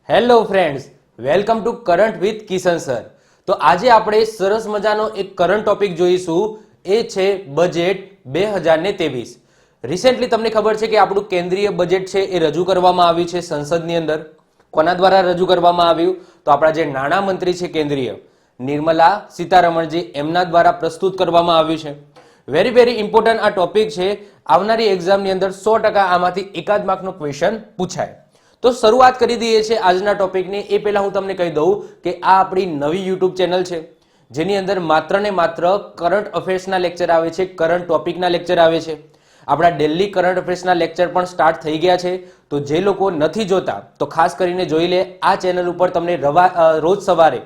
Hello friends, welcome to current with Kishan sir. તો આજે આપણે સરસ મજાનો એક કરંટ ટોપિક જોઈશું. એ છે બજેટ 2023. રિસેન્ટલી તમને ખબર છે કે આપણું કેન્દ્રીય બજેટ છે એ રજૂ કરવામાં આવ્યું છે સંસદની અંદર. કોના દ્વારા રજૂ કરવામાં આવ્યું? તો આપણા જે નાણામંત્રી છે કેન્દ્રીય નિર્મલા સીતારમણજી એમના દ્વારા પ્રસ્તુત કરવામાં આવ્યું છે. વેરી ઇમ્પોર્ટન્ટ આ ટોપિક છે. આવનારી એક્ઝામની અંદર 100% આમાંથી એકાદ માર્કનો ક્વેશ્ચન પૂછાય. તો શરૂઆત કરી દઈએ છીએ આજના ટોપિકની. એ પહેલા હું તમને કહી દઉં કે આ આપણી નવી યુટ્યુબ ચેનલ છે જેની અંદર માત્ર ને માત્ર કરંટ અફેર્સના લેક્ચર આવે છે, કરંટ ટોપિકના લેક્ચર આવે છે. આપણા ડેલી કરંટ અફેર્સના લેક્ચર પણ સ્ટાર્ટ થઈ ગયા છે. તો જે લોકો નથી જોતા તો ખાસ કરીને જોઈ લે. આ ચેનલ ઉપર તમને રોજ સવારે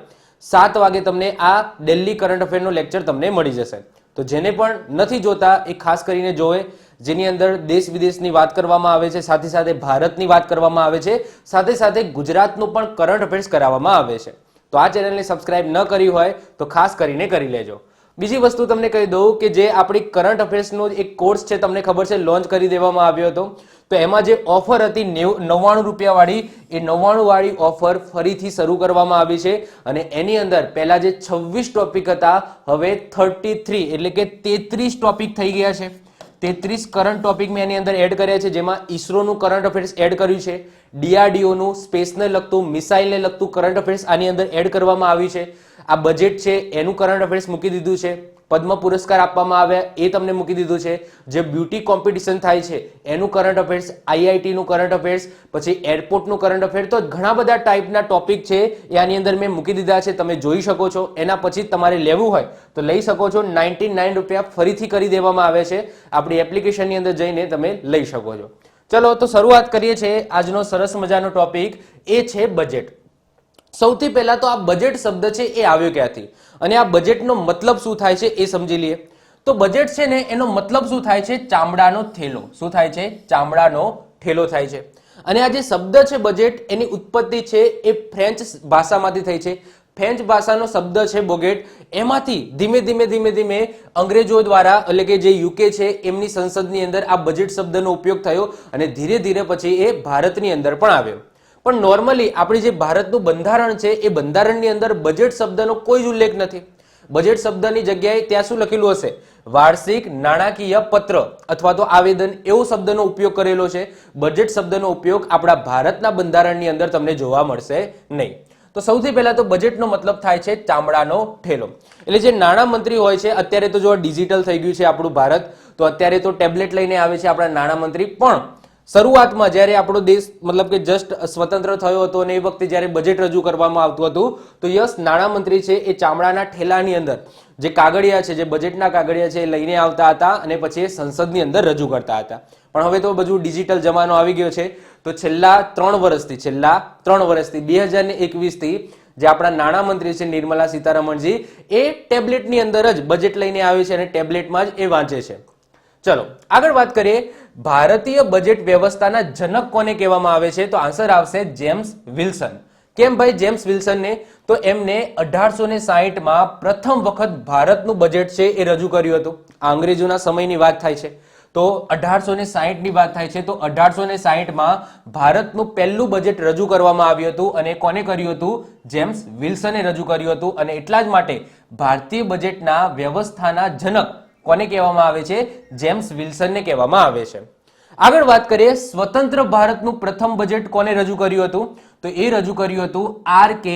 7 વાગે તમને આ ડેલી કરંટ અફેરનો લેક્ચર તમને મળી જશે. તો જેને પણ નથી જોતા એ ખાસ કરીને જોવે, જેની અંદર દેશ વિદેશની વાત કરવામાં આવે છે, સાથે સાથે ભારતની વાત કરવામાં આવે છે, સાથે સાથે ગુજરાતનું પણ કરંટ અફેર્સ કરાવવામાં આવે છે. તો આ ચેનલને સબસ્ક્રાઇબ ન કરી હોય તો ખાસ કરીને કરી લેજો. બીજી વસ્તુ તમને કહી દઉં કે જે આપણી કરંટ અફેર્સનો એક કોર્સ છે તમને ખબર છે લોન્ચ કરી દેવામાં આવ્યો હતો. તો એમાં જે ઓફર હતી 99 રૂપિયા વાળી, એ 99 વાળી ઓફર ફરીથી શરૂ કરવામાં આવી છે. અને એની અંદર પહેલા જે 26 ટોપિક હતા હવે 33 એટલે કે 33 ટોપિક થઈ ગયા છે. 33 કરંટ ટોપિક મેં એની અંદર એડ કર્યા છે, જેમાં ઈસરોનું કરંટ અફેર્સ એડ કર્યું છે, ડીઆરડીઓનું સ્પેસને લગતું મિસાઇલને લગતું કરંટ અફેર્સ આની અંદર એડ કરવામાં આવ્યું છે. આ બજેટ છે એનું કરંટ અફેર્સ મૂકી દીધું છે. પદ્મ પુરસ્કાર આપવામાં આવ્યા એ તમને મૂકી દીધું છે. જે બ્યુટી કોમ્પિટિશન થાય છે એનું કરંટ અફેર્સ, આઈઆઈટીનું કરંટ અફેર્સ, પછી એરપોર્ટનું કરંટ અફેર. તો ઘણા બધા ટાઈપના ટોપિક છે એ આની અંદર મેં મૂકી દીધા છે, તમે જોઈ શકો છો. એના પછી તમારે લેવું હોય તો લઈ શકો છો. 99 રૂપિયા ફરીથી કરી દેવામાં આવે છે. આપણી એપ્લિકેશનની અંદર જઈને તમે લઈ શકો છો. ચલો તો શરૂઆત કરીએ છીએ આજનો સરસ મજાનો ટોપિક. એ છે બજેટ. સૌથી પહેલા તો આ બજેટ શબ્દ છે એ આવ્યો ક્યાંથી અને આ બજેટનો મતલબ શું થાય છે એ સમજી લઈએ. તો બજેટ છે ને એનો મતલબ શું થાય છે? ચામડાનો થેલો. શું થાય છે? ચામડાનો થેલો થાય છે. અને આ જે શબ્દ છે બજેટ, એની ઉત્પત્તિ છે એ ફ્રેન્ચ ભાષામાંથી થઈ છે. ફ્રેન્ચ ભાષાનો શબ્દ છે બોગેટ. એમાંથી ધીમે ધીમે અંગ્રેજો દ્વારા એટલે કે જે યુકે છે એમની સંસદની અંદર આ બજેટ શબ્દનો ઉપયોગ થયો અને ધીરે પછી એ ભારતની અંદર પણ આવ્યો. પણ નોર્મલી આપણી જે ભારતનું બંધારણ છે એ બંધારણની અંદર બજેટ શબ્દનો કોઈ જ ઉલ્લેખ નથી. બજેટ શબ્દની જગ્યાએ ત્યાં શું લખેલું હશે? વાર્ષિક નાણાકીય પત્ર અથવા તો આવેદન, એવો શબ્દનો ઉપયોગ કરેલો છે. બજેટ શબ્દનો ઉપયોગ આપણા ભારતના બંધારણની અંદર તમને જોવા મળશે નહીં. તો સૌથી પહેલા તો બજેટનો મતલબ થાય છે ચામડાનો ઠેલો. એટલે જે નાણામંત્રી હોય છે, અત્યારે તો જો ડિજિટલ થઈ ગયું છે આપણું ભારત, તો અત્યારે તો ટેબ્લેટ લઈને આવે છે આપણા નાણામંત્રી. પણ શરૂઆતમાં જ્યારે આપણો દેશ મતલબ કે જસ્ટ સ્વતંત્ર થયો હતો અને એ વખતે જ્યારે બજેટ રજૂ કરવામાં આવતું હતું તો યસ, નાણામંત્રી છે એ ચામડાના ઠેલાની અંદર જે કાગળિયા છે, જે બજેટના કાગળિયા છે એ લઈને આવતા હતા અને પછી એ સંસદની અંદર રજૂ કરતા હતા. પણ હવે તો બધું ડિજિટલ જમાનો આવી ગયો છે. તો છેલ્લા 3 વર્ષથી 2021 થી જે આપણા નાણામંત્રી છે નિર્મલા સીતારમણજી, એ ટેબ્લેટની અંદર જ બજેટ લઈને આવે છે અને ટેબ્લેટમાં જ એ વાંચે છે. ચલો આગળ વાત કરીએ. ભારતીય બજેટ વ્યવસ્થાના જનક કોને કહેવામાં આવે છે? તો આન્સર આવશે જેમ્સ વિલ્સન. કેમ ભાઈ જેમ્સ વિલ્સનને? તો એમને 1860માં પ્રથમ વખત ભારતનું બજેટ છે એ રજૂ કર્યું હતું. આ અંગ્રેજોના સમયની વાત થાય છે. તો 1860ની વાત થાય છે. તો 1860માં ભારતનું પહેલું બજેટ રજૂ કરવામાં આવ્યું હતું અને કોને કર્યું હતું? જેમ્સ વિલ્સને રજૂ કર્યું હતું. અને એટલા જ માટે ભારતીય બજેટના વ્યવસ્થાના જનક કોને કહેવામાં આવે છે? જેમ્સ વિલ્સનને કહેવામાં આવે છે. આગળ વાત કરીએ. સ્વતંત્ર ભારતનું પ્રથમ બજેટ કોને રજૂ કર્યું હતું? તો એ રજૂ કર્યું હતું R K.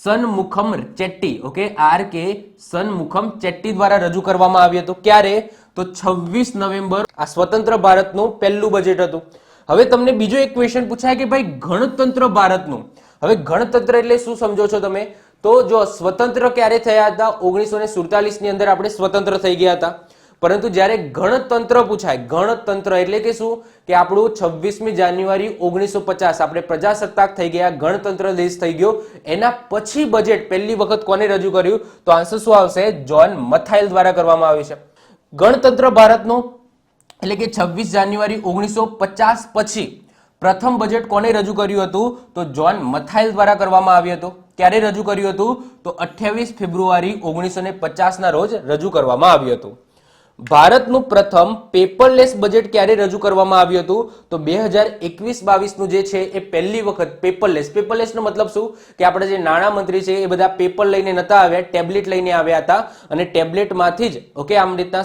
Shanmukham Chetty. Okay, R K. Shanmukham Chetty દ્વારા રજૂ કરવામાં આવ્યું હતું. ક્યારે? તો 26 નવેમ્બર. આ સ્વતંત્ર ભારતનું પહેલું બજેટ હતું. હવે તમને બીજો એક ક્વેશ્ચન પૂછાય કે ભાઈ ગણતંત્ર ભારતનું. હવે ગણતંત્ર એટલે શું સમજો છો તમે? તો જો સ્વતંત્ર ક્યારે થયા હતા? 1947 ની અંદર આપણે સ્વતંત્ર થઈ ગયા હતા. પરંતુ જ્યારે ગણતંત્ર પૂછાય, ગણતંત્ર એટલે કે શું? કે આપણું 26મી જાન્યુઆરી 1950 આપણે પ્રજાસત્તાક થઈ ગયા, ગણતંત્ર દેશ થઈ ગયો. એના પછી બજેટ પહેલી વખત કોને રજૂ કર્યું? તો આન્સર શું આવશે? જ્હોન મથાઇલ દ્વારા કરવામાં આવ્યું છે. ગણતંત્ર ભારતનું એટલે કે 26 જાન્યુઆરી 1950 પછી પ્રથમ બજેટ કોને રજૂ કર્યું હતું? તો જ્હોન મથાઇલ દ્વારા કરવામાં આવ્યું હતું. ક્યારે રજૂ કર્યું હતું? તો 28 ફેબ્રુઆરી 1950 ના રોજ રજૂ કરવામાં આવ્યું હતું. ભારતનું પ્રથમ પેપરલેસ બજેટ ક્યારે રજૂ કરવામાં આવ્યું હતું? તો 2021-22 નું જે છે એ પહેલી વખત પેપરલેસ નો મતલબ શું કે આપણે જે નાણામંત્રી છે એ બધા પેપર લઈને નતા આવ્યા, ટેબ્લેટ લઈને આવ્યા હતા અને ટેબ્લેટમાંથી જ ઓકે આમ રીતના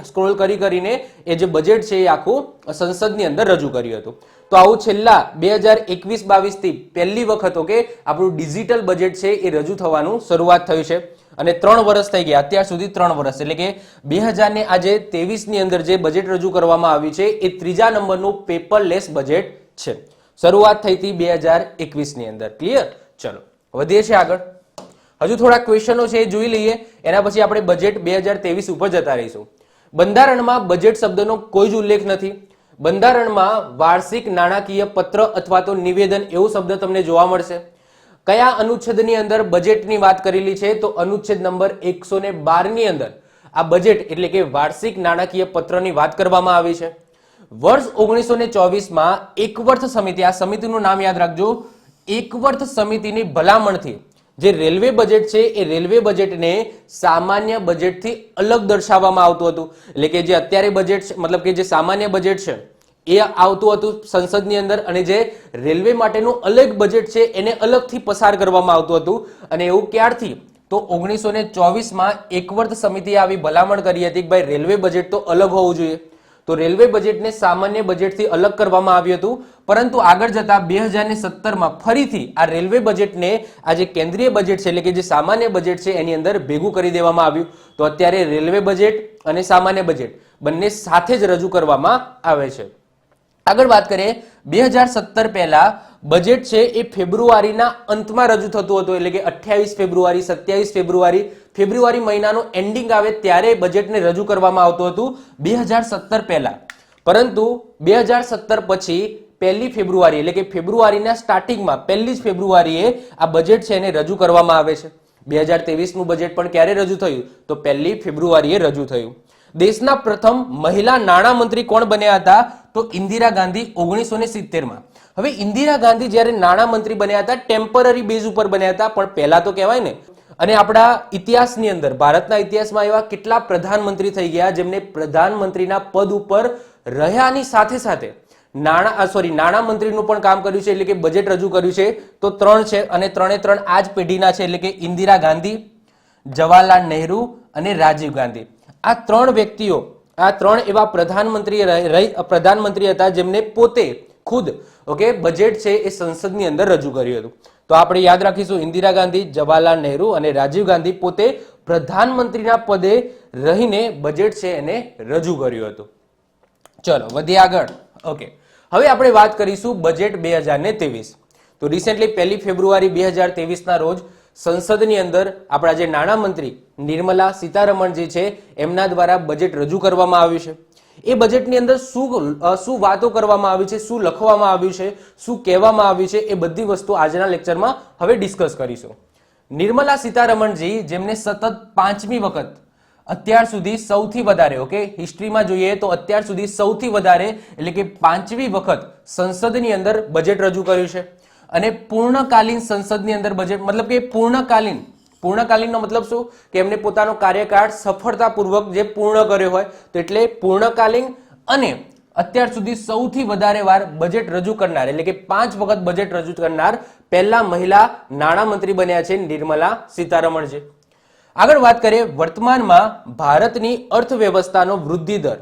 સ્ક્રોલ કરીને એ જે બજેટ છે એ આખું સંસદની અંદર રજૂ કર્યું હતું. તો આવું છેલ્લા 2021-22 થી પહેલી વખત ઓકે આપણું ડિજિટલ બજેટ છે એ રજૂ થવાનું શરૂઆત થયું છે અને 3 વર્ષ થઈ ગયા અત્યાર સુધી. 3 વર્ષ એટલે કે 2023 ની અંદર જે બજેટ રજૂ કરવામાં આવ્યું છે એ ત્રીજા નંબરનું પેપરલેસ બજેટ છે. શરૂઆત થઈ હતી 2021 ની અંદર. ક્લિયર? ચલો વધીએ છીએ આગળ. હજુ થોડા ક્વેશ્ચનો છે એ જોઈ લઈએ, એના પછી આપણે બજેટ 2023 ઉપર જતા રહીશું. બંધારણમાં બજેટ શબ્દનો કોઈ જ ઉલ્લેખ નથી. બંધારણમાં વાર્ષિક નાણાકીય પત્ર અથવા તો નિવેદન એવું શબ્દ તમને જોવા મળશે. કયા અનુચ્છેદની અંદર બજેટની વાત કરેલી છે? તો અનુચ્છેદ નંબર 112 ની અંદર આ બજેટ એટલે કે વાર્ષિક નાણાકીય પત્રની વાત કરવામાં આવી છે. વર્ષ 1924 માં એકવર્થ સમિતિ, આ સમિતિનું નામ યાદ રાખજો, એકવર્થ સમિતિની ભલામણથી જે રેલવે બજેટ છે એ રેલવે બજેટને સામાન્ય બજેટથી અલગ દર્શાવવામાં આવતું હતું. એટલે કે જે અત્યારે બજેટ મતલબ કે જે સામાન્ય બજેટ છે એ આવતું હતું સંસદની અંદર અને જે રેલવે માટેનું અલગ બજેટ છે એને અલગથી પસાર કરવામાં આવતું હતું. અને એવું ક્યારથી? તો 1924 માં એકવર્થ સમિતિએ આવી ભલામણ કરી હતી કે ભાઈ રેલવે બજેટ તો અલગ હોવું જોઈએ. તો રેલવે બજેટને સામાન્ય બજેટથી અલગ કરવામાં આવ્યું હતું. પરંતુ આગળ જતા 2017 માં ફરીથી આ રેલવે બજેટને આ જે કેન્દ્રીય બજેટ છે એટલે કે જે સામાન્ય બજેટ છે એની અંદર ભેગું કરી દેવામાં આવ્યું. તો અત્યારે રેલવે બજેટ અને સામાન્ય બજેટ બંને સાથે જ રજૂ કરવામાં આવે છે. આગળ વાત કરીએ 2017 પહેલા બજેટ છે એ ફેબ્રુઆરીના અંતમાં રજૂ થતું હતું. એટલે કે 28 ફેબ્રુઆરી 27 ફેબ્રુઆરી મહિનાનું એન્ડિંગ આવે ત્યારે બજેટને રજૂ કરવામાં આવતું હતું 2017 પહેલા. પરંતુ 2017 પછી 1 ફેબ્રુઆરી એટલે કે ફેબ્રુઆરીના સ્ટાર્ટિંગમાં 1 ફેબ્રુઆરીએ આ બજેટ છે એને રજૂ કરવામાં આવે છે. 2023 નું બજેટ પણ ક્યારે રજૂ થયું? તો 1 ફેબ્રુઆરીએ રજૂ થયું. દેશના પ્રથમ મહિલા નાણામંત્રી કોણ બન્યા હતા? તો ઇન્દિરા ગાંધી 1970 માં. હવે ઇન્દિરા ગાંધી જ્યારે નાણામંત્રી બન્યા હતા ટેમ્પરરી બેઝ ઉપર બન્યા હતા, પણ પહેલા તો કહેવાય ને. અને આપણા ઇતિહાસની અંદર ભારતના ઇતિહાસમાં એવા કેટલા પ્રધાનમંત્રી થઈ ગયા જેમને પ્રધાનમંત્રીના પદ ઉપર રહ્યાની સાથે સાથે નાણામંત્રીનું પણ કામ કર્યું છે એટલે કે બજેટ રજૂ કર્યું છે. તો 3 છે અને 3 આ જ પેઢીના છે એટલે કે ઇન્દિરા ગાંધી, જવાહરલાલ નહેરુ અને રાજીવ ગાંધી. આ 3 વ્યક્તિઓ, આ 3 એવા પ્રધાનમંત્રી હતા જેમને પોતે ખુદ ઓકે બજેટ છે એ સંસદની અંદર રજૂ કર્યું હતું. તો આપણે યાદ રાખીશું ઇન્દિરા ગાંધી, જવાહરલાલ નહેરુ અને રાજીવ ગાંધી પોતે પ્રધાનમંત્રીના પદે રહીને બજેટ છે એને રજૂ કર્યું હતું. ચલો વધીએ આગળ. ઓકે હવે આપણે વાત કરીશું બજેટ 2023. તો રિસેન્ટલી 1 ફેબ્રુઆરી 2023 ના રોજ સંસદની અંદર આપણા જે નાણામંત્રી નિર્મલા સીતારમણ જે છે એમના દ્વારા બજેટ રજૂ કરવામાં આવ્યું છે. એ બજેટની અંદર શું વાતો કરવામાં આવી છે, શું લખવામાં આવ્યું છે, શું કહેવામાં આવ્યું છે, એ બધી વસ્તુ આજના લેક્ચરમાં હવે ડિસ્કસ કરીશું. નિર્મલા સીતારમણજી જેમને સતત 5મી વખત અત્યાર સુધી સૌથી વધારે ઓકે હિસ્ટ્રીમાં જોઈએ તો અત્યાર સુધી સૌથી વધારે એટલે કે 5મી વખત સંસદની અંદર બજેટ રજૂ કર્યું છે. અને પૂર્ણકાલીન સંસદની અંદર બજેટ મતલબ કે પૂર્ણકાલીનનો મતલબ શું કે એમને પોતાનો કાર્યકાળ સફળતાપૂર્વક જે પૂર્ણ કર્યો હોય તો એટલે પૂર્ણકાલીન અને અત્યાર સુધી સૌથી વધારે વાર બજેટ રજૂ કરનાર એટલે કે 5 વખત બજેટ રજૂ કરનાર પહેલા મહિલા નાણામંત્રી બન્યા છે નિર્મલા સીતારમણ છે. આગળ વાત કરીએ વર્તમાનમાં ભારતની અર્થવ્યવસ્થાનો વૃદ્ધિ દર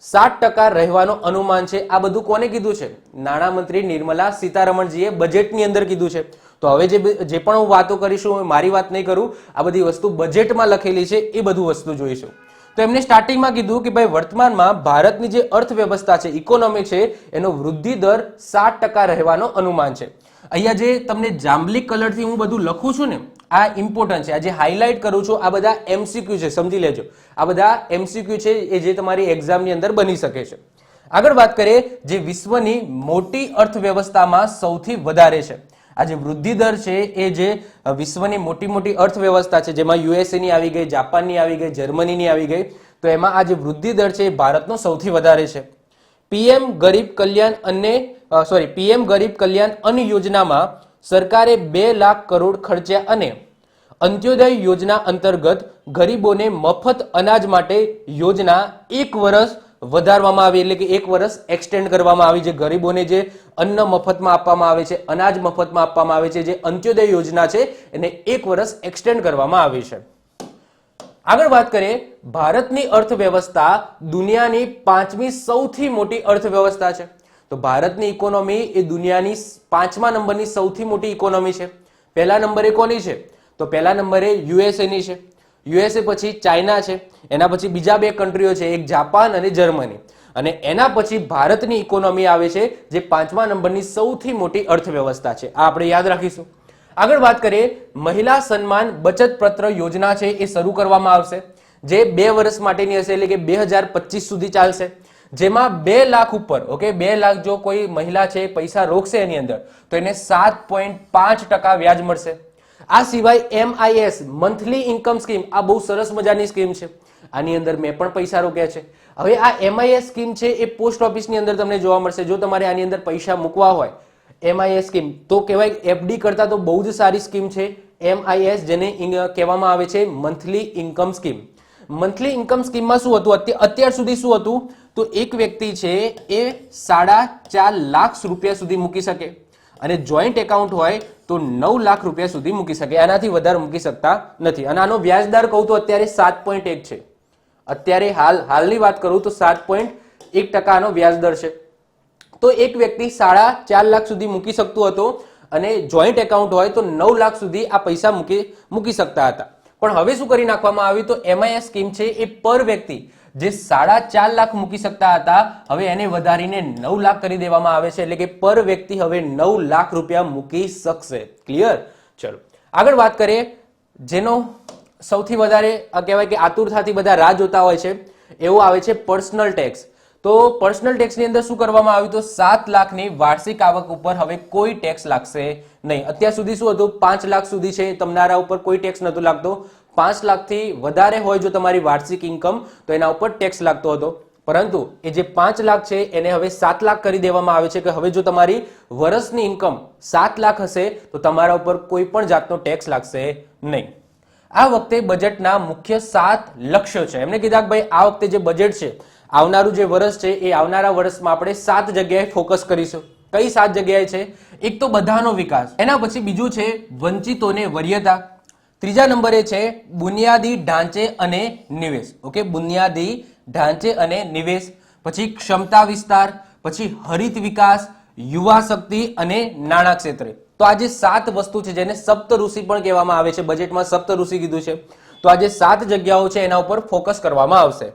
7% રહેવાનો અનુમાન છે. આ બધું કોને કીધું છે? નાણામંત્રી નિર્મલા સીતારમણજીએ બજેટની અંદર કીધું છે. તો હવે જે પણ હું વાતો કરીશું મારી વાત નહીં કરું, આ બધી વસ્તુ બજેટમાં લખેલી છે એ બધું વસ્તુ જોઈશું. તો એમને સ્ટાર્ટિંગમાં કીધું કે ભાઈ વર્તમાનમાં ભારતની જે અર્થવ્યવસ્થા છે ઇકોનોમી છે એનો વૃદ્ધિ દર 7% રહેવાનો અનુમાન છે. અહીંયા જે તમને જાંબલી કલરથી હું બધું લખું છું ને આ ઇમ્પોર્ટન્ટ છે. આ જે હાઇલાઇટ કરું છું આ બધા MCQ છે, સમજી લેજો. આ બધા MCQ છે એ જે તમારી એક્ઝામની અંદર બની શકે છે. આગળ વાત કરીએ જે વિશ્વની મોટી અર્થવ્યવસ્થામાં સૌથી વધારે છે. આ જે વૃદ્ધિ દર છે એ જે વિશ્વની મોટી અર્થવ્યવસ્થા છે જેમાં USA ની આવી ગઈ, જાપાનની આવી ગઈ, જર્મનીની આવી ગઈ, તો એમાં આ જે વૃદ્ધિ દર છે એ ભારતનો સૌથી વધારે છે. પીએમ ગરીબ કલ્યાણ અન્ન યોજનામાં સરકારે 2 લાખ કરોડ ખર્ચ્યા અને અંત્યોદય યોજના અંતર્ગત ગરીબોને મફત અનાજ માટે યોજના 1 વર્ષ વધારવામાં આવી, એટલે કે 1 વર્ષ એક્સટેન્ડ કરવામાં આવી. જે ગરીબોને જે અન્ન મફતમાં આપવામાં આવે છે, અનાજ મફતમાં આપવામાં આવે છે, જે અંત્યોદય યોજના છે, એને 1 વર્ષ એક્સટેન્ડ કરવામાં આવી છે. આગળ વાત કરીએ, ભારતની અર્થવ્યવસ્થા દુનિયાની 5મી સૌથી મોટી અર્થવ્યવસ્થા છે. તો ભારતની ઇકોનોમી એ દુનિયાની 5મા નંબરની સૌથી મોટી ઇકોનોમી છે. પહેલા નંબરે કોની છે? તો પહેલા નંબરે યુએસએ ની છે. યુએસએ પછી ચાઇના છે, એના પછી બીજા 2 કન્ટ્રીઓ છે, એક જાપાન અને જર્મની, અને એના પછી ભારતની ઇકોનોમી આવે છે, જે 5મા નંબરની સૌથી મોટી અર્થવ્યવસ્થા છે. આ આપણે યાદ રાખીશું. આગળ વાત કરીએ, મહિલા સન્માન બચત પત્ર યોજના છે એ શરૂ કરવામાં આવશે, જે 2 વર્ષ માટેની હશે, એટલે કે 2025 સુધી ચાલશે. જેમાં 2 લાખ ઉપર, ઓકે, 2 લાખ જો કોઈ મહિલા છે પૈસા રોકશે એની અંદર, તો એને 7.5% વ્યાજ મળશે. આ સિવાય MIS મંથલી ઇન્કમ સ્કીમ, આ બહુ સરસ મજાની સ્કીમ છે. આની અંદર મેં પણ પૈસા રોક્યા છે. હવે આ MIS સ્કીમ છે એ પોસ્ટ ઓફિસની અંદર તમને જોવા મળશે. જો તમારે આની અંદર પૈસા મૂકવા હોય, MIS સ્કીમ તો કહેવાય FD કરતા તો બહુ જ સારી સ્કીમ છે MIS, જેને કહેવામાં આવે છે monthly income scheme. Monthly income સ્કીમમાં શું હતું, અત્યાર સુધી શું હતું, તો એક વ્યક્તિ છે એ 4.5 લાખ રૂપિયા સુધી મૂકી શકે, અને જોઈન્ટ એકાઉન્ટ હોય તો 9 લાખ રૂપિયા સુધી મૂકી શકે. આનાથી વધારે મૂકી શકતા નથી. અને આનો વ્યાજદર કહું તો અત્યારે 7.1 છે. અત્યારે હાલની વાત કરું તો 7.1% આનો વ્યાજદર છે. તો એક વ્યક્તિ 4.5 લાખ સુધી મૂકી શકતો હતો, અને જોઈન્ટ એકાઉન્ટ હોય તો 9 લાખ સુધી આ પૈસા મૂકી શકતા હતા. પણ હવે શું કરી નાખવામાં આવ્યું, તો MIS સ્કીમ છે એ પર વ્યક્તિ જે 4.5 લાખ મૂકી શકતા હતા, હવે એને વધારીને 9 લાખ કરી દેવામાં આવે છે. એટલે કે પર વ્યક્તિ હવે 9 લાખ રૂપિયા મૂકી શકશે. ક્લિયર? ચલો આગળ વાત કરીએ, જેનો સૌથી વધારે કહેવાય કે આતુરતાથી બધા રાહ જોતા હોય છે, એવું આવે છે પર્સનલ ટેક્સ. તો પર્સનલ ટેક્સની અંદર શું કરવામાં આવ્યું, તો 7 લાખની વાર્ષિક આવક ઉપર હવે કોઈ ટેક્સ લાગશે નહીં. અત્યાર સુધી શું હતું, 5 લાખ સુધી છે તમારા ઉપર કોઈ ટેક્સ નહોતો લાગતો. 5 લાખથી વધારે હોય જો તમારી વાર્ષિક ઇન્કમ, તો એના ઉપર ટેક્સ લાગતો હતો. પરંતુ એ જે 5 લાખ છે એને હવે 7 લાખ કરી દેવામાં આવે છે, કે હવે જો તમારી વર્ષની ઇન્કમ 7 લાખ હશે તો તમારા ઉપર કોઈ પણ જાતનો ટેક્સ લાગશે નહીં. આ વખતે બજેટના મુખ્ય 7 લક્ષ્યો છે. એમને કીધા કે ભાઈ આ વખતે જે બજેટ છે, આવનારું જે વર્ષ છે, એ આવનારા વર્ષમાં આપણે 7 જગ્યાએ ફોકસ કરીશું. કઈ 7 જગ્યાએ છે? એક તો બધાનો વિકાસ, એના પછી બીજું છે વંચિતોને વરીયતા, ત્રીજા નંબરે છે બુનિયાદી ઢાંચે અને નિવેશ. ઓકે, બુનિયાદી ઢાંચે અને નિવેશ, પછી ક્ષમતા વિસ્તાર, પછી હરિત વિકાસ, યુવા શક્તિ અને નાણાં ક્ષેત્રે. તો આ જે 7 વસ્તુ છે, જેને સપ્તઋષિ પણ કહેવામાં આવે છે, બજેટમાં સપ્તઋષિ કીધું છે. તો આ જે 7 જગ્યાઓ છે એના ઉપર ફોકસ કરવામાં આવશે.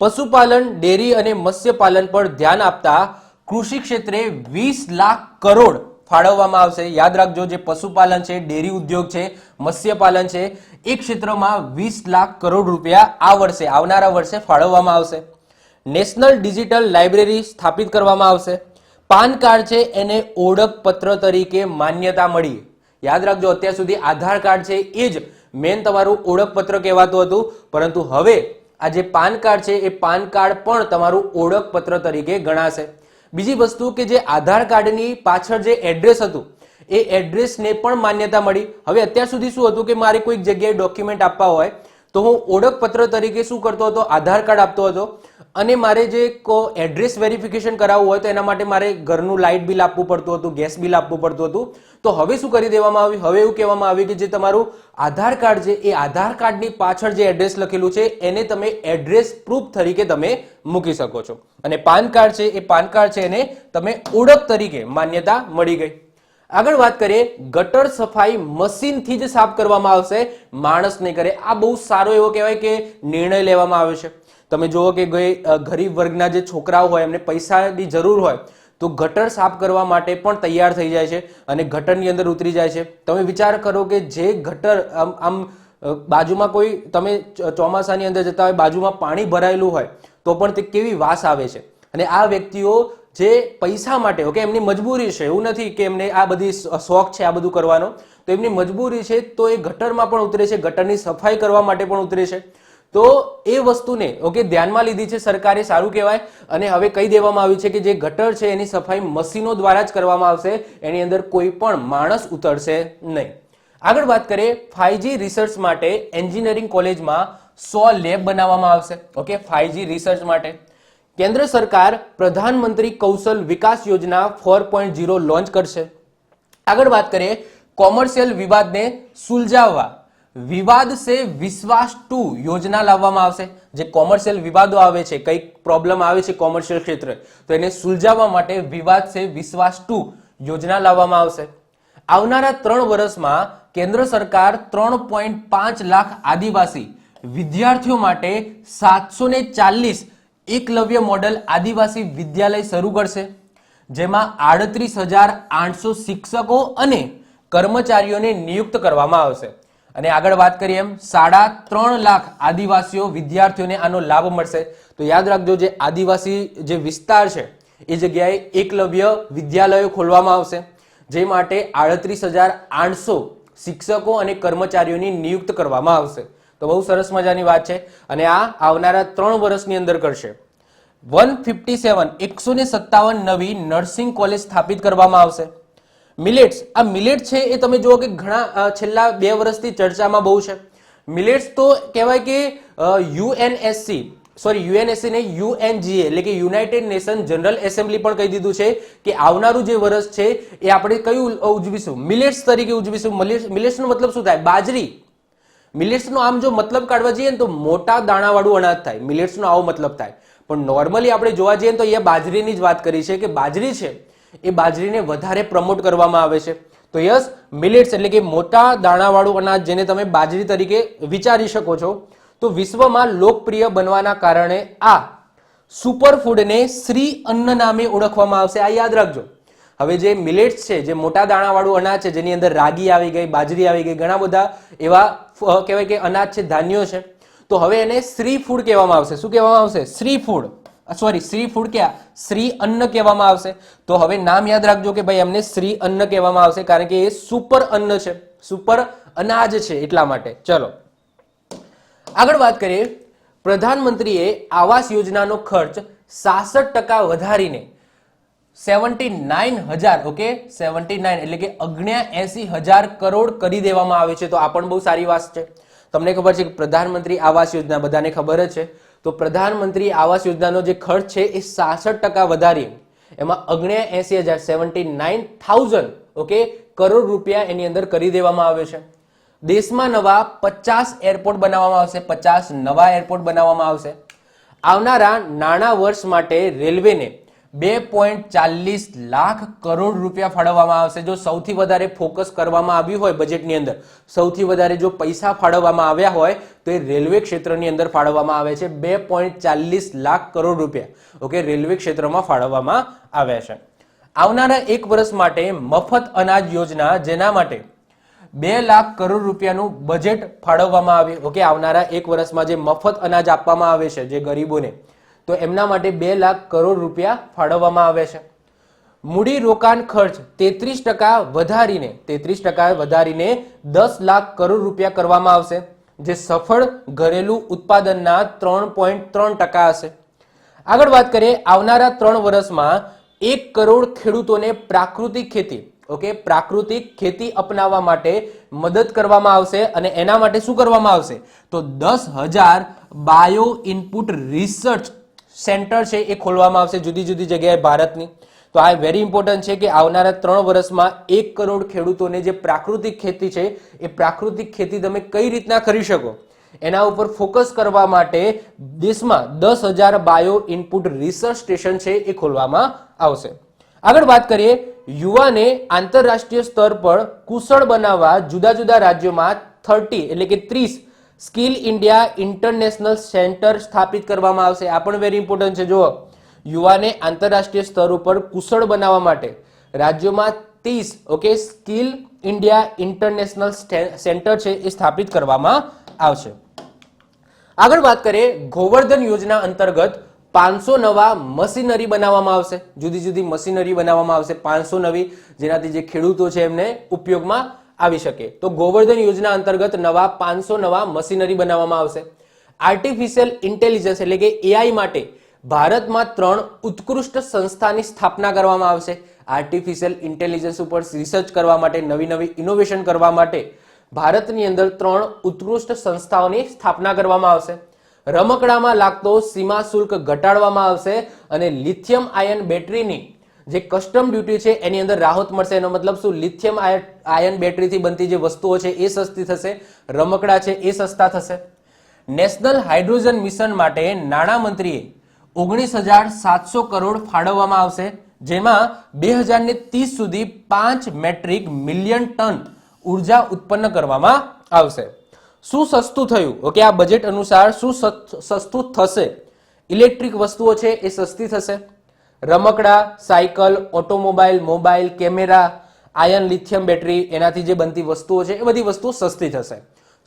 પશુપાલન, ડેરી અને મત્સ્યપાલન પર ધ્યાન આપતા કૃષિ ક્ષેત્રે 20 લાખ કરોડ ફાળવવામાં આવશે. યાદ રાખજો, જે પશુપાલન છે, ડેરી ઉદ્યોગ છે, મત્સ્યપાલન છે, એ ક્ષેત્રમાં 20 લાખ કરોડ રૂપિયા આ વર્ષે, આવનારા વર્ષે ફાળવવામાં આવશે. નેશનલ ડિજિટલ લાઇબ્રેરી સ્થાપિત કરવામાં આવશે. પાન કાર્ડ છે એને ઓળખપત્ર તરીકે માન્યતા મળી. યાદ રાખજો, અત્યાર સુધી આધાર કાર્ડ છે એ જ મેન તમારું ઓળખપત્ર કહેવાતું હતું, પરંતુ હવે આ જે પાન કાર્ડ છે એ પાન કાર્ડ પણ તમારું ઓળખપત્ર તરીકે ગણાશે. બીજી વસ્તુ કે જે આધાર કાર્ડની પાછળ જે એડ્રેસ હતું, એ એડ્રેસને પણ માન્યતા મળી. હવે અત્યાર સુધી શું હતું કે મારે કોઈક જગ્યાએ ડોક્યુમેન્ટ આપવા હોય તો હું ઓળખપત્ર તરીકે શું કરતો હતો, આધાર કાર્ડ આપતો હતો, અને મારે જે એડ્રેસ વેરિફિકેશન કરાવવું હોય તો એના માટે મારે ઘરનું લાઇટ બિલ આપવું પડતું હતું, ગેસ બિલ આપવું પડતું હતું. તો હવે શું કરી દેવામાં આવ્યું, હવે એવું કહેવામાં આવ્યું કે જે તમારું આધાર કાર્ડ છે, એ આધાર કાર્ડની પાછળ જે એડ્રેસ લખેલું છે એને તમે એડ્રેસ પ્રૂફ તરીકે તમે મૂકી શકો છો. અને પાન કાર્ડ છે, એ પાન કાર્ડ છે એને તમે ઓળખ તરીકે માન્યતા મળી ગઈ. આગળ વાત કરીએ, ગટર સફાઈ મશીનથી જ સાફ કરવામાં આવશે, માણસ નહીં કરે. આ બહુ સારો એવો કહેવાય કે નિર્ણય લેવામાં આવ્યો છે. તમે જુઓ કે ગરીબ વર્ગના જે છોકરાઓ હોય, એમને પૈસાની જરૂર હોય તો ગટર સાફ કરવા માટે પણ તૈયાર થઈ જાય છે અને ગટરની અંદર ઉતરી જાય છે. તમે વિચાર કરો કે જે ગટર આમ બાજુમાં કોઈ, તમે ચોમાસાની અંદર જતા હોય, બાજુમાં પાણી ભરાયેલું હોય તો પણ તે કેવી વાસ આવે છે. અને આ વ્યક્તિઓ જે પૈસા માટે, ઓકે, એમની મજબૂરી છે, એવું નથી કે એમને આ બધી શોખ છે આ બધું કરવાનો, તો એમની મજબૂરી છે તો એ ગટરમાં પણ ઉતરે છે, ગટરની સફાઈ કરવા માટે પણ ઉતરે છે. તો એ વસ્તુને ઓકે ધ્યાનમાં લીધી છે સરકારે, સારું કહેવાય. અને હવે કહી દેવામાં આવ્યું છે કે જે ગટર છે એની સફાઈ મશીનો દ્વારા જ કરવામાં આવશે, એની અંદર કોઈ પણ માણસ ઉતરશે નહીં. આગળ વાત કરીએ 5G રિસર્ચ માટે એન્જિનિયરિંગ કોલેજમાં 100 લેબ બનાવવામાં આવશે. ઓકે, 5G રિસર્ચ માટે કેન્દ્ર સરકાર પ્રધાનમંત્રી કૌશલ વિકાસ યોજના 4.0 લોન્ચ કરશે. આગળ વાત કરીએ કોમર્શિયલ વિવાદને સુલઝાવવા વિવાદ સે વિશ્વાસ 2 યોજના લાવવામાં આવશે. જે કોમર્શિયલ વિવાદો આવે છે, કઈ પ્રોબ્લેમ આવે છે કોમર્શિયલ ક્ષેત્રે, તો એને સુલઝાવવા માટે વિવાદ સે વિશ્વાસ 2 યોજના લાવવામાં આવશે. આવનારા 3 વર્ષમાં કેન્દ્ર સરકાર 3.5 લાખ આદિવાસી વિદ્યાર્થીઓ માટે 740 એકલવ્ય મોડલ આદિવાસી વિદ્યાલય શરૂ કરશે, જેમાં 38,800 શિક્ષકો અને કર્મચારીઓને નિયુક્ત કરવામાં આવશે. અને આગળ વાત કરીએ એમ 3.5 લાખ આદિવાસીઓ વિદ્યાર્થીઓને આનો લાભ મળશે. તો યાદ રાખજો, જે આદિવાસી જે વિસ્તાર છે એ જગ્યાએ એકલવ્ય વિદ્યાલયો ખોલવામાં આવશે, જે માટે 38,800 શિક્ષકો અને કર્મચારીઓની નિયુક્ત કરવામાં આવશે. તો બહુ સરસ મજાની વાત છે અને આ આવનારા 3 વર્ષની અંદર કરશે. 157 નવી નર્સિંગ કોલેજ સ્થાપિત કરવામાં આવશે. મિલેટ્સ, આ મિલેટ છે એ તમે જુઓ કે ઘણા છેલ્લા 2 વર્ષથી ચર્ચામાં બહુ છે. મિલેટ્સ તો કહેવાય કે યુએનએસસી ને UNGA એટલે કે યુનાઇટેડ નેશન જનરલ એસેમ્બલી પણ કહી દીધું છે કે આવનારું જે વર્ષ છે એ આપણે કયું ઉજવીશું? મિલેટ્સ તરીકે ઉજવીશું. મિલેટ્સનો મતલબ શું થાય? બાજરી. મિલેટ્સનો આમ જો મતલબ કાઢવા જઈએ ને તો મોટા દાણાવાળું અનાજ થાય. મિલેટ્સનો આવો મતલબ થાય, પણ નોર્મલી આપણે જોવા જઈએ તો અહીંયા બાજરીની જ વાત કરી છે કે બાજરી છે એ બાજરીને વધારે પ્રમોટ કરવામાં આવે છે. તો યસ, મિલેટ્સ એટલે કે મોટા દાણાવાળું અનાજ, જેને તમે બાજરી તરીકે વિચારી શકો છો. તો વિશ્વમાં લોકપ્રિય બનવાના કારણે આ સુપરફૂડને શ્રી અન્ન નામે ઓળખવામાં આવશે. આ યાદ રાખજો. હવે જે મિલેટ્સ છે, જે મોટા દાણાવાળું અનાજ છે, જેની અંદર રાગી આવી ગઈ, બાજરી આવી ગઈ, ઘણા બધા એવા કહેવાય કે અનાજ છે, ધાન્યો છે, તો હવે એને શ્રી ફૂડ કહેવામાં આવશે. શું કહેવામાં આવશે? શ્રી ફૂડ. શ્રી ફૂડ ક્યાં? શ્રી અન્ન કહેવામાં આવશે. તો હવે નામ યાદ રાખજો કે ભાઈ એમને શ્રી અન્ન કહેવામાં આવશે, કારણ કે એ સુપર અન્ન છે, સુપર અનાજ છે, એટલા માટે. ચલો આગળ વાત કરીએ. પ્રધાનમંત્રીએ આવાસ યોજનાનો ખર્ચ 66% વધારીને 79,000 ઓકે 79 એટલે કે 79,000 કરોડ કરી દેવામાં આવે છે. તો આ પણ બહુ સારી વાત છે. તમને ખબર છે કે પ્રધાનમંત્રી આવાસ યોજના બધાને ખબર જ છે. તો પ્રધાનમંત્રી આવાસ યોજનાનો જે ખર્ચ છે એ 66% વધારી એમાં 79,000 ઓકે કરોડ રૂપિયા એની અંદર કરી દેવામાં આવે છે. દેશમાં નવા 50 એરપોર્ટ બનાવવામાં આવશે. 50 નવા એરપોર્ટ બનાવવામાં આવશે. આવનારા નાણાં વર્ષ માટે રેલવેને 2.40 લાખ કરોડ રૂપિયા ફાળવવામાં આવશે. જો સૌથી વધારે ફોકસ કરવામાં આવ્યું હોય બજેટની અંદર, સૌથી વધારે જો પૈસા ફાળવવામાં આવ્યા હોય તો એ રેલવે ક્ષેત્રની અંદર ફાળવવામાં આવે છે. 2.40 લાખ કરોડ રૂપિયા ઓકે રેલવે ક્ષેત્રમાં ફાળવવામાં આવ્યા છે. આવનારા 1 વર્ષ માટે મફત અનાજ યોજના, જેના માટે 2 લાખ કરોડ રૂપિયાનું બજેટ ફાળવવામાં આવ્યું. ઓકે, આવનારા 1 વર્ષમાં જે મફત અનાજ આપવામાં આવે છે જે ગરીબોને, તો એમના માટે 2 લાખ કરોડ રૂપિયા ફાળવવામાં આવે છે. મૂડી રોકાણ ખર્ચ 33% વધારીને 10 લાખ કરોડ રૂપિયા કરવામાં આવશે, જે સફળ ઘરેલું ઉત્પાદનના 3.3% હશે. આગળ વાત કરીએ. આવનારા 3 વર્ષમાં 1 કરોડ ખેડૂતોને પ્રાકૃતિક ખેતી ઓકે પ્રાકૃતિક ખેતી અપનાવવા માટે મદદ કરવામાં આવશે. અને એના માટે શું કરવામાં આવશે? તો 10,000 બાયો ઇનપુટ રિસર્ચ સેન્ટર છે એ ખોલવામાં આવશે જુદી જુદી જગ્યાએ ભારતની. તો આ વેરી ઇમ્પોર્ટન્ટ છે કે આવનારા 3 વર્ષમાં 1 કરોડ ખેડૂતોને જે પ્રાકૃતિક ખેતી છે એ પ્રાકૃતિક ખેતી તમે કઈ રીતના કરી શકો એના ઉપર ફોકસ કરવા માટે દેશમાં 10,000 બાયો ઇનપુટ રિસર્ચ સ્ટેશન છે એ ખોલવામાં આવશે. આગળ વાત કરીએ. યુવાને આંતરરાષ્ટ્રીય સ્તર પર કુશળ બનાવવા જુદા જુદા રાજ્યોમાં 30 એટલે કે 30 સ્કિલ ઇન્ડિયા ઇન્ટરનેશનલ સેન્ટર સ્થાપિત કરવામાં આવશે. આ પણ વેરી ઇમ્પોર્ટન્ટ છે. જુઓ, યુવાને આંતરરાષ્ટ્રીય સ્તર ઉપર કુશળ બનાવવા માટે રાજ્યોમાં 30 okay skill India international centre છે એ સ્થાપિત કરવામાં આવશે. આગળ વાત કરીએ. ગોવર્ધન યોજના અંતર્ગત 500 નવા મશીનરી બનાવવામાં આવશે. જુદી જુદી મશીનરી બનાવવામાં આવશે 500 નવી, જેનાથી જે ખેડૂતો છે એમને ઉપયોગમાં આવી શકે. તો ગોવર્ધન યોજના અંતર્ગત 500 નવા મશીનરી બનાવવામાં આવશે. આર્ટિફિશિયલ ઇન્ટેલિજન્સ એટલે કે AI માટે ભારતમાં 3 ઉત્કૃષ્ટ સંસ્થાની સ્થાપના કરવામાં આવશે. આર્ટિફિશિયલ ઇન્ટેલિજન્સ ઉપર રિસર્ચ કરવા માટે, નવી નવી ઇનોવેશન કરવા માટે ભારતની અંદર 3 ઉત્કૃષ્ટ સંસ્થાઓની સ્થાપના કરવામાં આવશે. રમકડામાં લાગતો સીમા શુલ્ક ઘટાડવામાં આવશે અને લિથિયમ આયન બેટરીની જે કસ્ટમ ડ્યુટી છે એની અંદર રાહત મળશે. એનો મતલબ શું? લિથિયમ આયન બેટરીથી બનતી જે વસ્તુઓ છે એ સસ્તી થશે, રમકડા છે એ સસ્તા થશે. નેશનલ હાઇડ્રોજન મિશન માટે નાણામંત્રીએ 19,700 કરોડ ફાળવવામાં આવશે, જેમાં 2030 સુધી 5 મેટ્રિક મિલિયન ટન ઉર્જા ઉત્પન્ન કરવામાં આવશે. શું સસ્તું થયું? ઓકે, આ બજેટ અનુસાર શું સસ્તું થશે? ઇલેક્ટ્રિક વસ્તુઓ છે એ સસ્તી થશે. રમકડા, cycle, automobile, mobile, camera, ion lithium battery એનાથી જે બનતી વસ્તુઓ છે એ બધી વસ્તુ સસ્તી થશે.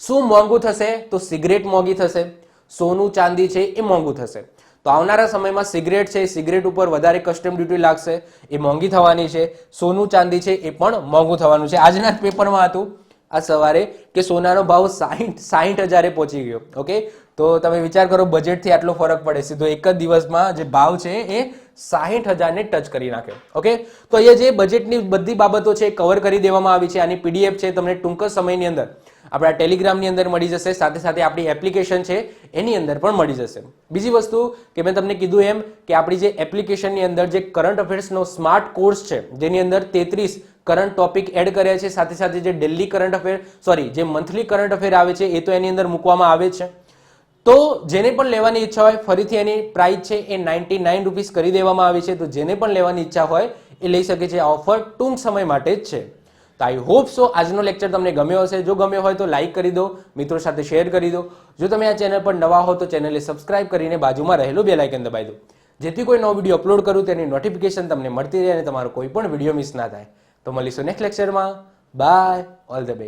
શું મોંઘું થશે? તો સિગરેટ મોંઘી થશે, સોનું ચાંદી છે એ મોંઘું થશે. તો આવનારા સમયમાં સિગરેટ છે, સિગરેટ ઉપર વધારે કસ્ટમ ડ્યુટી લાગશે, એ મોંઘી થવાની છે. સોનું ચાંદી છે એ પણ મોંઘું થવાનું છે. આજના જ પેપરમાં હતું આ સવારે કે સોનાનો ભાવ 60,000 પહોંચી ગયો. ઓકે, તો તમે વિચાર કરો બજેટથી આટલો ફરક પડે. સીધો એક જ દિવસમાં જે ભાવ છે એ 60,000 ને ટચ કરી નાખ્યો. ઓકે, તો અહીંયા જે બજેટની બધી બાબતો છે કવર કરી દેવામાં આવી છે. આની પીડીએફ છે તમને ટૂંક જ સમયની અંદર આપણા ટેલિગ્રામની અંદર મળી જશે, સાથે સાથે આપણી એપ્લિકેશન છે એની અંદર પણ મળી જશે. બીજી વસ્તુ કે મેં તમને કીધું એમ કે આપણી જે એપ્લિકેશનની અંદર જે કરંટ અફેર્સનો સ્માર્ટ કોર્સ છે જેની અંદર 33 કરંટ ટોપિક એડ કર્યા છે, સાથે સાથે જે ડેલી કરંટ અફેર જે મંથલી કરંટ અફેર આવે છે એ તો એની અંદર મૂકવામાં આવે છે. તો જેને પણ લેવાની ઈચ્છા હોય, ફરીથી એની પ્રાઇસ છે એ 99 રૂપીસ કરી દેવામાં આવી છે. તો જેને પણ લેવાની ઈચ્છા હોય એ લઈ શકે છે. આ ઓફર ટૂંક સમય માટે જ છે. તો આઈ હોપ સો આજનો લેક્ચર તમને ગમ્યો હશે. જો ગમ્યો હોય તો લાઈક કરી દો, મિત્રો સાથે શેર કરી દો. જો તમે આ ચેનલ પર નવા હો તો ચેનલને સબસ્ક્રાઇબ કરીને બાજુમાં રહેલું બેલ આઇકન દબાવી દો, જેથી કોઈ નવો વિડીયો અપલોડ કરું તેની નોટિફિકેશન તમને મળતી રહે અને તમારો કોઈ પણ વિડીયો મિસ ના થાય. તો મળીશું નેક્સ્ટ લેક્ચરમાં. Bye, all the best.